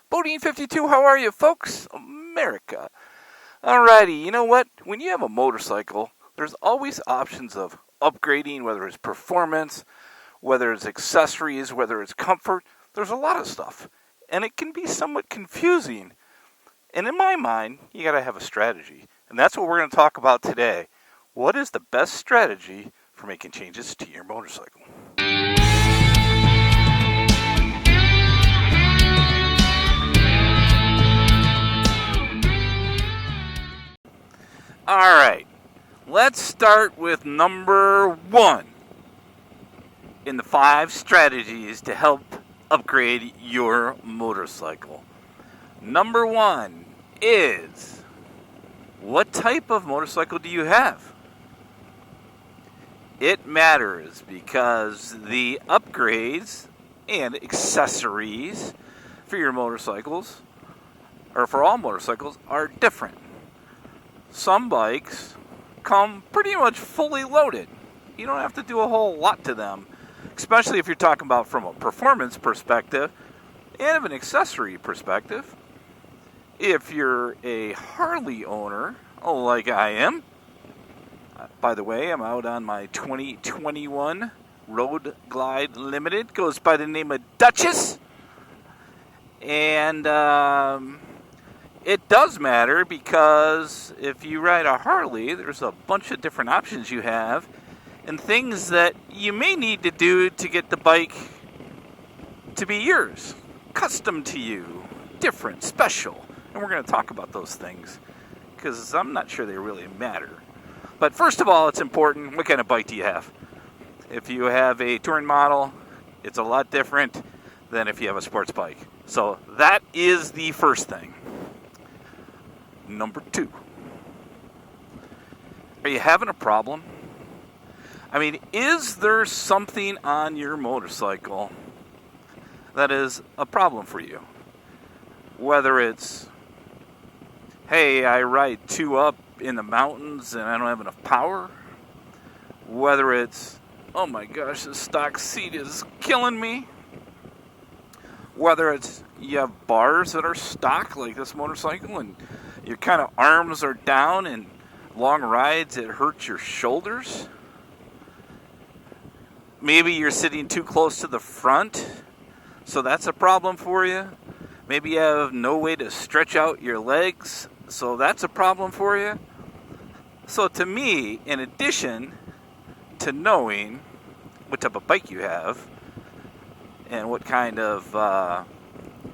Bodine 52, how are you, folks? America. Alrighty, you know what? When you have a motorcycle, there's always options of upgrading, whether it's performance, whether it's accessories, whether it's comfort. There's a lot of stuff. And it can be somewhat confusing. And in my mind, you gotta have a strategy. And that's what we're going to talk about today. What is the best strategy for making changes to your motorcycle? Alright, let's start with number 1 in the 5 strategies to help upgrade your motorcycle. Number 1 is, what type of motorcycle do you have? It matters because the upgrades and accessories for your motorcycles, or for all motorcycles, are different. Some bikes come pretty much fully loaded. You don't have to do a whole lot to them, especially if you're talking about from a performance perspective and an accessory perspective. If you're a Harley owner, like I am, by the way, I'm out on my 2021 Road Glide Limited, goes by the name of Duchess, and it does matter because if you ride a Harley, there's a bunch of different options you have and things that you may need to do to get the bike to be yours, custom to you, different, special. And we're going to talk about those things because I'm not sure they really matter. But first of all, it's important, what kind of bike do you have? If you have a touring model, it's a lot different than if you have a sports bike. So that is the first thing. Number 2. Are you having a problem? I mean, is there something on your motorcycle that is a problem for you? Whether it's, hey, I ride 2 up in the mountains and I don't have enough power. Whether it's, oh my gosh, this stock seat is killing me. Whether it's you have bars that are stock like this motorcycle and your kind of arms are down and long rides it hurts your shoulders. Maybe you're sitting too close to the front, so that's a problem for you. Maybe you have no way to stretch out your legs, so that's a problem for you. So to me, in addition to knowing what type of bike you have and what kind of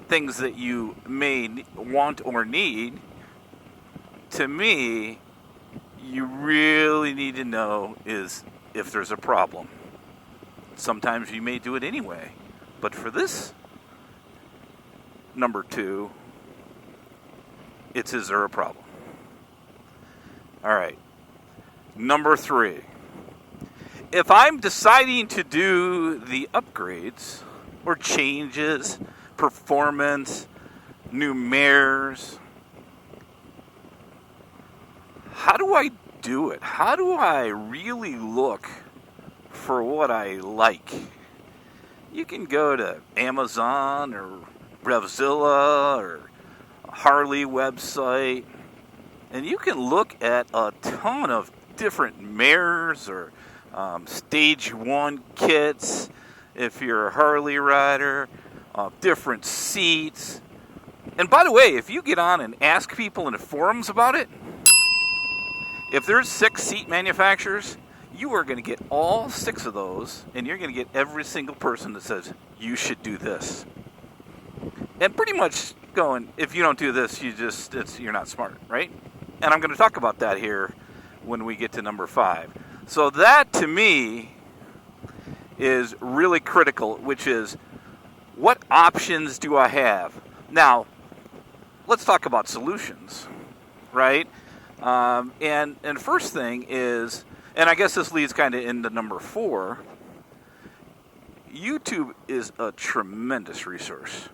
things that you may want or need, to me, you really need to know is if there's a problem. Sometimes you may do it anyway. But for this, number 2, it's is there a problem? All right. Number 3. If I'm deciding to do the upgrades or changes, performance, new mirrors, how do I do it? How do I really look for what I like? You can go to Amazon or Revzilla or Harley website, and you can look at a ton of different mirrors or stage 1 kits if you're a Harley rider, different seats. And by the way, if you get on and ask people in the forums about it, if there's 6 seat manufacturers, you are going to get all 6 of those, and you're going to get every single person that says, you should do this. And pretty much going, if you don't do this, you're not smart, right? And I'm going to talk about that here when we get to number 5. So that, to me, is really critical, which is, what options do I have? Now, let's talk about solutions, right? And first thing is, and I guess this leads kind of into number 4, YouTube is a tremendous resource.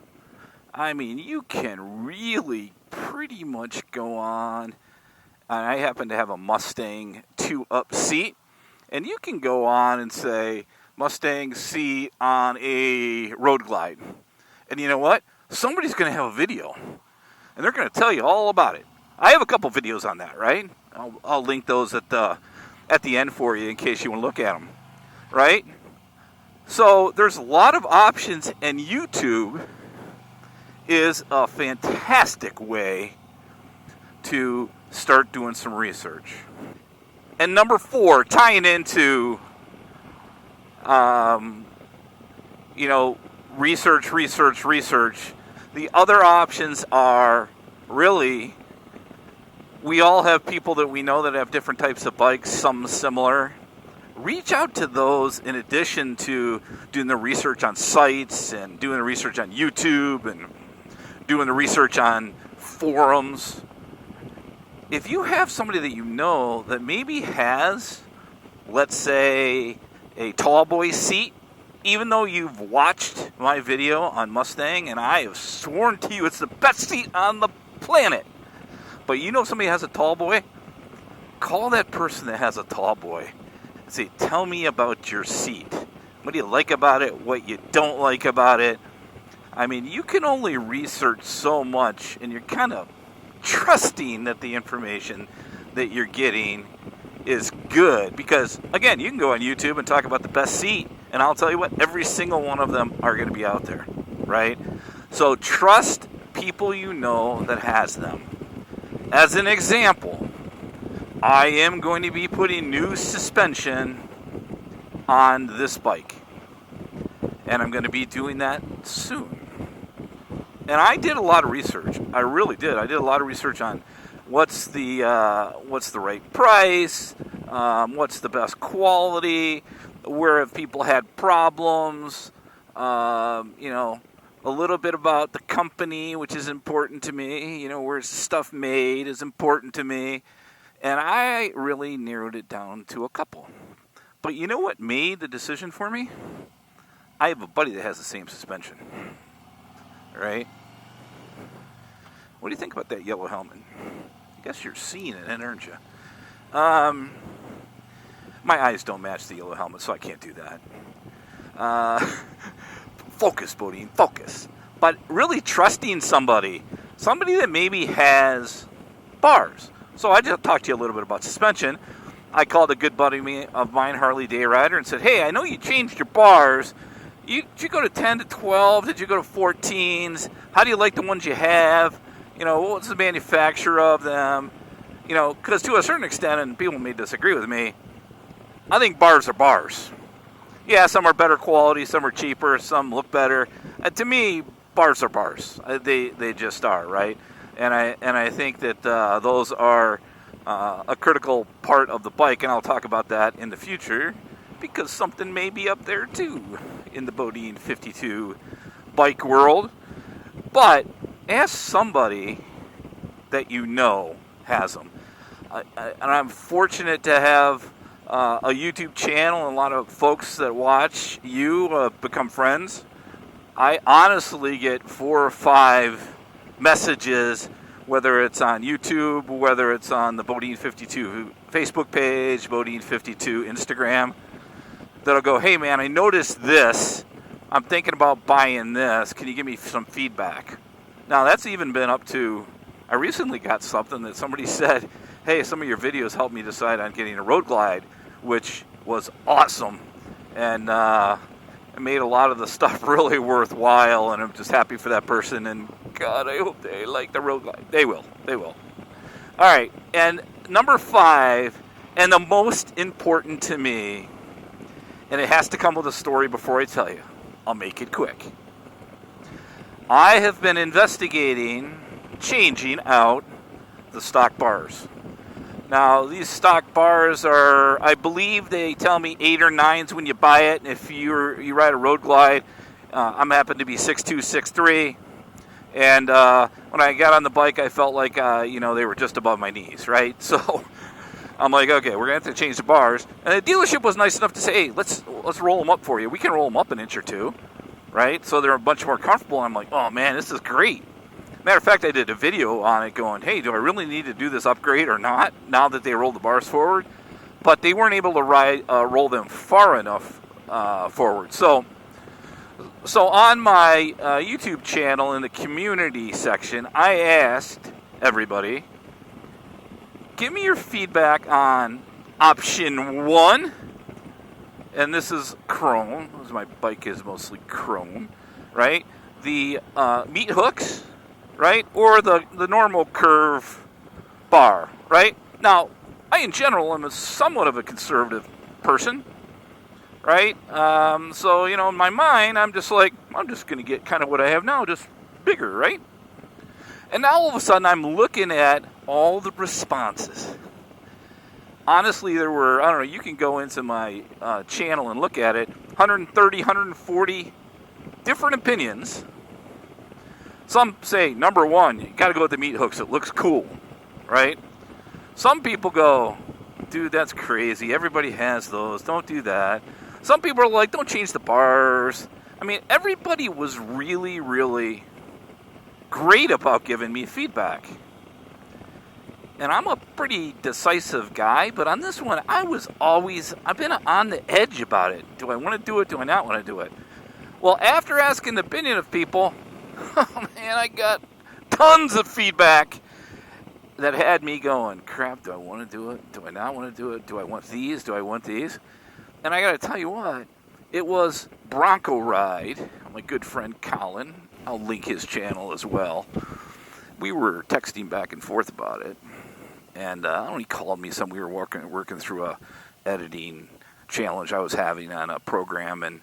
I mean, you can really pretty much go on. I happen to have a Mustang 2-up seat, and you can go on and say, Mustang seat on a Road Glide. And you know what? somebody's going to have a video, and they're going to tell you all about it. I have a couple videos on that, right? I'll link those at the end for you in case you want to look at them, right? So there's a lot of options, and YouTube is a fantastic way to start doing some research. And number 4, tying into, research. The other options are really, we all have people that we know that have different types of bikes, some similar. Reach out to those in addition to doing the research on sites and doing the research on YouTube and doing the research on forums. If you have somebody that you know that maybe has, let's say, a tall boy seat, even though you've watched my video on Mustang and I have sworn to you it's the best seat on the planet, but you know somebody has a tall boy, call that person that has a tall boy and say, tell me about your seat. What do you like about it? What you don't like about it? I mean, you can only research so much, and you're kind of trusting that the information that you're getting is good. Because, again, you can go on YouTube and talk about the best seat, and I'll tell you what, every single one of them are going to be out there, right? So trust people you know that has them. As an example, I am going to be putting new suspension on this bike, and I'm going to be doing that soon. And I did a lot of research. I really did. I did a lot of research on what's the right price, what's the best quality, where have people had problems, a little bit about the company, which is important to me. Where's the stuff made is important to me. And I really narrowed it down to a couple. But you know what made the decision for me? I have a buddy that has the same suspension. Right? What do you think about that yellow helmet? I guess you're seeing it, aren't you? My eyes don't match the yellow helmet, so I can't do that. Focus, Bodine, focus. But really trusting somebody that maybe has bars. So I just talked to you a little bit about suspension. I called a good buddy of mine, Harley day rider, and said, hey, I know you changed your bars. Did you go to 10 to 12? Did you go to 14s? How do you like the ones you have? What's the manufacturer of them? Because to a certain extent, and people may disagree with me, I think bars are bars. Yeah, some are better quality, some are cheaper, some look better. To me, bars are bars. They just are, right? And I think that those are a critical part of the bike, and I'll talk about that in the future, because something may be up there too in the Bodine 52 bike world. But ask somebody that you know has them. And I'm fortunate to have a YouTube channel and a lot of folks that watch you become friends. I honestly get 4 or 5 messages, whether it's on YouTube, whether it's on the Bodine 52 Facebook page, Bodine 52 Instagram, that'll go, hey man, I noticed this. I'm thinking about buying this. Can you give me some feedback? Now that's even been up to, I recently got something that somebody said, hey, some of your videos helped me decide on getting a road glide, which was awesome. And it made a lot of the stuff really worthwhile, and I'm just happy for that person. And God, I hope they like the road glide. They will. All right, and number 5, and the most important to me, and it has to come with a story before I tell you. I'll make it quick. I have been investigating changing out the stock bars. Now, these stock bars are, I believe they tell me 8 or 9s when you buy it. And if you ride a road glide, I'm happen to be 6'2", 6'3". And when I got on the bike, I felt like, they were just above my knees, right? So I'm like, okay, we're going to have to change the bars. And the dealership was nice enough to say, hey, let's roll them up for you. We can roll them up an inch or 2, right? So they're a bunch more comfortable. And I'm like, oh, man, this is great. Matter of fact, I did a video on it going, hey, do I really need to do this upgrade or not now that they rolled the bars forward? But they weren't able to roll them far enough forward. So So on my YouTube channel in the community section, I asked everybody, give me your feedback on option 1, and this is chrome, because my bike is mostly chrome, right? The meat hooks, right? Or the normal curve bar, right? Now, I in general am somewhat of a conservative person, right? So, you know, in my mind, I'm just like, I'm just going to get kind of what I have now, just bigger, right? And now all of a sudden, I'm looking at all the responses. Honestly, there were, I don't know, you can go into my channel and look at it, 130, 140 different opinions. Some say, number 1, you got to go with the meat hooks. It looks cool, right? Some people go, dude, that's crazy. Everybody has those. Don't do that. Some people are like, don't change the bars. I mean, everybody was really, really great about giving me feedback. And I'm a pretty decisive guy, but on this one, I've been on the edge about it. Do I want to do it? Do I not want to do it? Well, after asking the opinion of people, oh man, I got tons of feedback that had me going, crap, do I want to do it? Do I not want to do it? Do I want these? Do I want these? And I got to tell you what, it was Bronco Ride, my good friend Colin. I'll link his channel as well. We were texting back and forth about it. And he called me we were working through a editing challenge I was having on a program. And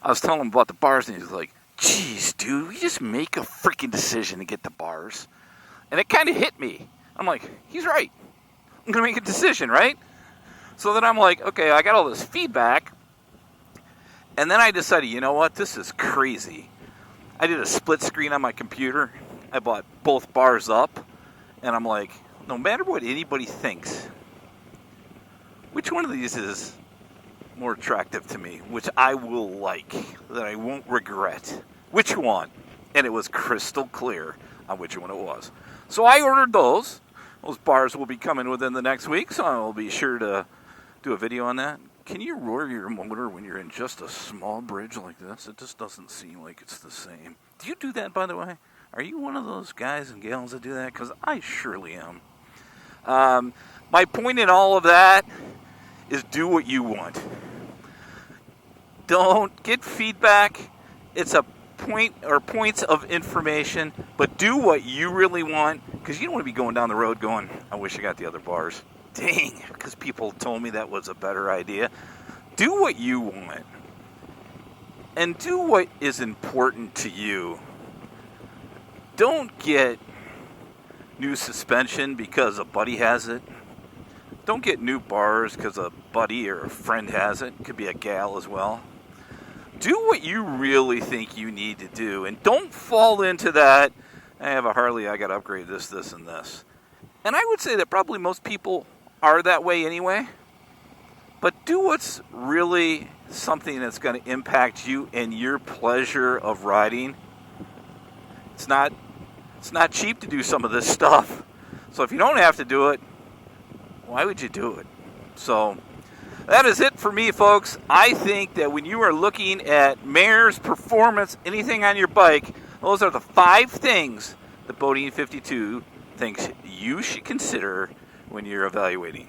I was telling him about the bars, and he was like, geez, dude, we just make a freaking decision to get the bars. And it kind of hit me. I'm like, he's right. I'm going to make a decision, right? So then I'm like, okay, I got all this feedback. And then I decided, you know what? This is crazy. I did a split screen on my computer. I bought both bars up. And I'm like, no matter what anybody thinks, which one of these is more attractive to me, which I will like, that I won't regret? Which one? And it was crystal clear on which one it was. So I ordered those. Those bars will be coming within the next week, so I'll be sure to do a video on that. Can you roar your motor when you're in just a small bridge like this? It just doesn't seem like it's the same. Do you do that, by the way? Are you one of those guys and gals that do that? Because I surely am. My point in all of that is do what you want. Don't get feedback. It's a points of information, but do what you really want, because you don't want to be going down the road going, I wish I got the other bars. Dang, because people told me that was a better idea. Do what you want. And do what is important to you. Don't get new suspension because a buddy has it. Don't get new bars because a buddy or a friend has it. It could be a gal as well. Do what you really think you need to do. And don't fall into that, I have a Harley, I got to upgrade this, and this. And I would say that probably most people are that way anyway. But do what's really something that's going to impact you and your pleasure of riding. It's not cheap to do some of this stuff. So if you don't have to do it, why would you do it? So that is it for me, folks. I think that when you are looking at mares, performance, anything on your bike, those are the 5 things the Bodine 52 thinks you should consider when you're evaluating.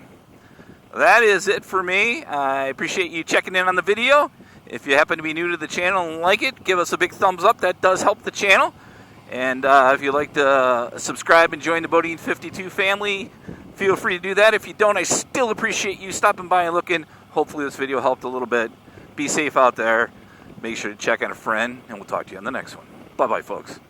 That is it for me. I appreciate you checking in on the video. If you happen to be new to the channel and like it, give us a big thumbs up. That does help the channel. And if you'd like to subscribe and join the Bodine 52 family, feel free to do that. If you don't, I still appreciate you stopping by and looking. Hopefully this video helped a little bit. Be safe out there. Make sure to check on a friend, and we'll talk to you on the next one. Bye-bye, folks.